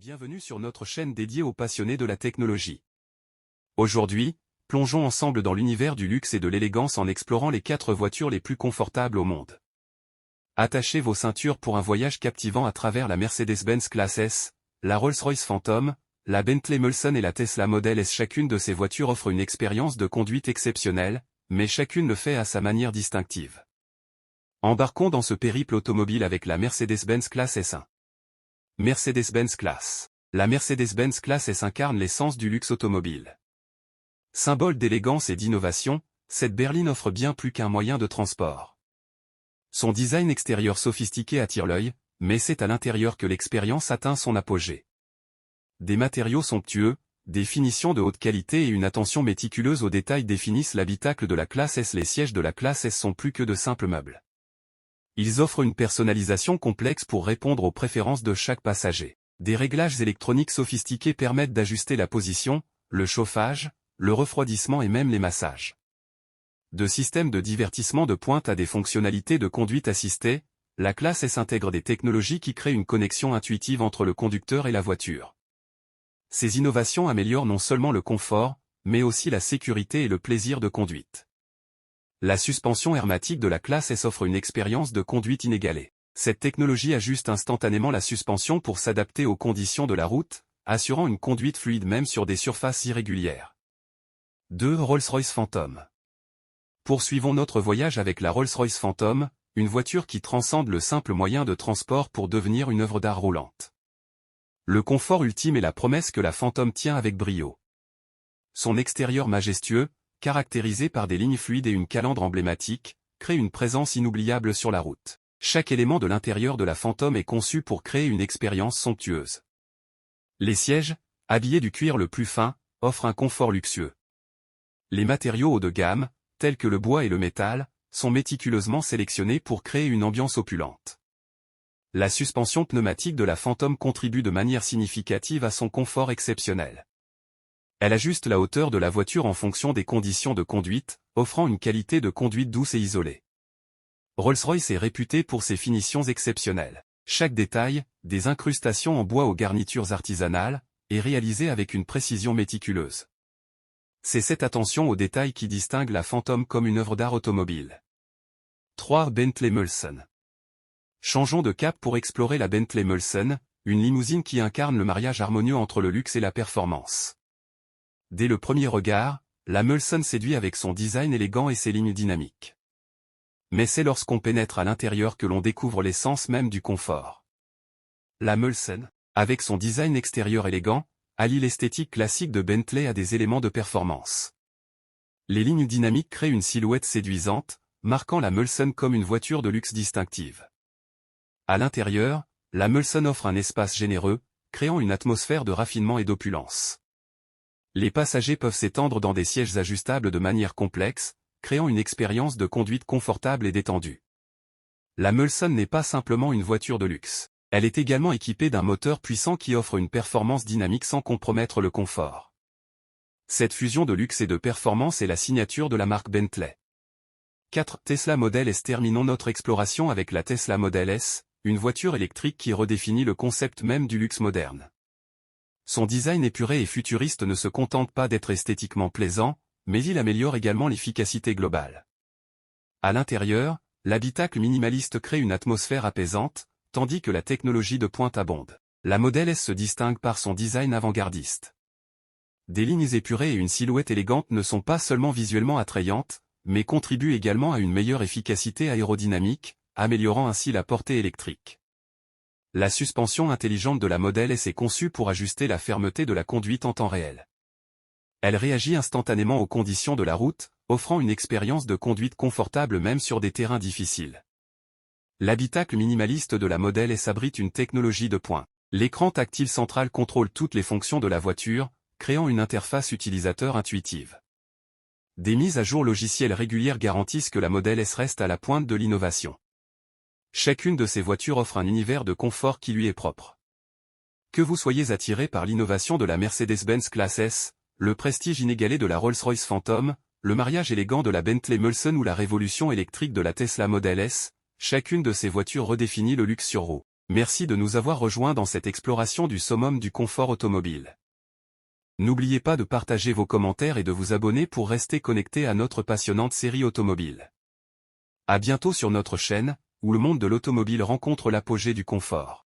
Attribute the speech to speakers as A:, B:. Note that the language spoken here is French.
A: Bienvenue sur notre chaîne dédiée aux passionnés de la technologie. Aujourd'hui, plongeons ensemble dans l'univers du luxe et de l'élégance en explorant les 4 voitures les plus confortables au monde. Attachez vos ceintures pour un voyage captivant à travers la Mercedes-Benz Classe S, la Rolls-Royce Phantom, la Bentley Mulsanne et la Tesla Model S. Chacune de ces voitures offre une expérience de conduite exceptionnelle, mais chacune le fait à sa manière distinctive. Embarquons dans ce périple automobile avec la Mercedes-Benz Classe S1. Mercedes-Benz Classe. La Mercedes-Benz Classe S incarne l'essence du luxe automobile. Symbole d'élégance et d'innovation, cette berline offre bien plus qu'un moyen de transport. Son design extérieur sophistiqué attire l'œil, mais c'est à l'intérieur que l'expérience atteint son apogée. Des matériaux somptueux, des finitions de haute qualité et une attention méticuleuse aux détails définissent l'habitacle de la Classe S. Les sièges de la Classe S sont plus que de simples meubles. Ils offrent une personnalisation complexe pour répondre aux préférences de chaque passager. Des réglages électroniques sophistiqués permettent d'ajuster la position, le chauffage, le refroidissement et même les massages. De systèmes de divertissement de pointe à des fonctionnalités de conduite assistée, la Classe S intègre des technologies qui créent une connexion intuitive entre le conducteur et la voiture. Ces innovations améliorent non seulement le confort, mais aussi la sécurité et le plaisir de conduite. La suspension hermétique de la Classe S offre une expérience de conduite inégalée. Cette technologie ajuste instantanément la suspension pour s'adapter aux conditions de la route, assurant une conduite fluide même sur des surfaces irrégulières. 2. Rolls-Royce Phantom. Poursuivons notre voyage avec la Rolls-Royce Phantom, une voiture qui transcende le simple moyen de transport pour devenir une œuvre d'art roulante. Le confort ultime est la promesse que la Phantom tient avec brio. Son extérieur majestueux, caractérisé par des lignes fluides et une calandre emblématique, crée une présence inoubliable sur la route. Chaque élément de l'intérieur de la Phantom est conçu pour créer une expérience somptueuse. Les sièges, habillés du cuir le plus fin, offrent un confort luxueux. Les matériaux haut de gamme, tels que le bois et le métal, sont méticuleusement sélectionnés pour créer une ambiance opulente. La suspension pneumatique de la Phantom contribue de manière significative à son confort exceptionnel. Elle ajuste la hauteur de la voiture en fonction des conditions de conduite, offrant une qualité de conduite douce et isolée. Rolls-Royce est réputé pour ses finitions exceptionnelles. Chaque détail, des incrustations en bois aux garnitures artisanales, est réalisé avec une précision méticuleuse. C'est cette attention aux détails qui distingue la Phantom comme une œuvre d'art automobile. 3. Bentley Mulsanne. Changeons de cap pour explorer la Bentley Mulsanne, une limousine qui incarne le mariage harmonieux entre le luxe et la performance. Dès le premier regard, la Mulsanne séduit avec son design élégant et ses lignes dynamiques. Mais c'est lorsqu'on pénètre à l'intérieur que l'on découvre l'essence même du confort. La Mulsanne, avec son design extérieur élégant, allie l'esthétique classique de Bentley à des éléments de performance. Les lignes dynamiques créent une silhouette séduisante, marquant la Mulsanne comme une voiture de luxe distinctive. À l'intérieur, la Mulsanne offre un espace généreux, créant une atmosphère de raffinement et d'opulence. Les passagers peuvent s'étendre dans des sièges ajustables de manière complexe, créant une expérience de conduite confortable et détendue. La Mulsanne n'est pas simplement une voiture de luxe. Elle est également équipée d'un moteur puissant qui offre une performance dynamique sans compromettre le confort. Cette fusion de luxe et de performance est la signature de la marque Bentley. 4. Tesla Model S. Terminons notre exploration avec la Tesla Model S, une voiture électrique qui redéfinit le concept même du luxe moderne. Son design épuré et futuriste ne se contente pas d'être esthétiquement plaisant, mais il améliore également l'efficacité globale. À l'intérieur, l'habitacle minimaliste crée une atmosphère apaisante, tandis que la technologie de pointe abonde. La Model S se distingue par son design avant-gardiste. Des lignes épurées et une silhouette élégante ne sont pas seulement visuellement attrayantes, mais contribuent également à une meilleure efficacité aérodynamique, améliorant ainsi la portée électrique. La suspension intelligente de la Model S est conçue pour ajuster la fermeté de la conduite en temps réel. Elle réagit instantanément aux conditions de la route, offrant une expérience de conduite confortable même sur des terrains difficiles. L'habitacle minimaliste de la Model S abrite une technologie de pointe. L'écran tactile central contrôle toutes les fonctions de la voiture, créant une interface utilisateur intuitive. Des mises à jour logicielles régulières garantissent que la Model S reste à la pointe de l'innovation. Chacune de ces voitures offre un univers de confort qui lui est propre. Que vous soyez attiré par l'innovation de la Mercedes-Benz Classe S, le prestige inégalé de la Rolls-Royce Phantom, le mariage élégant de la Bentley Mulsanne ou la révolution électrique de la Tesla Model S, chacune de ces voitures redéfinit le luxe sur roue. Merci de nous avoir rejoints dans cette exploration du summum du confort automobile. N'oubliez pas de partager vos commentaires et de vous abonner pour rester connecté à notre passionnante série automobile. À bientôt sur notre chaîne, où le monde de l'automobile rencontre l'apogée du confort.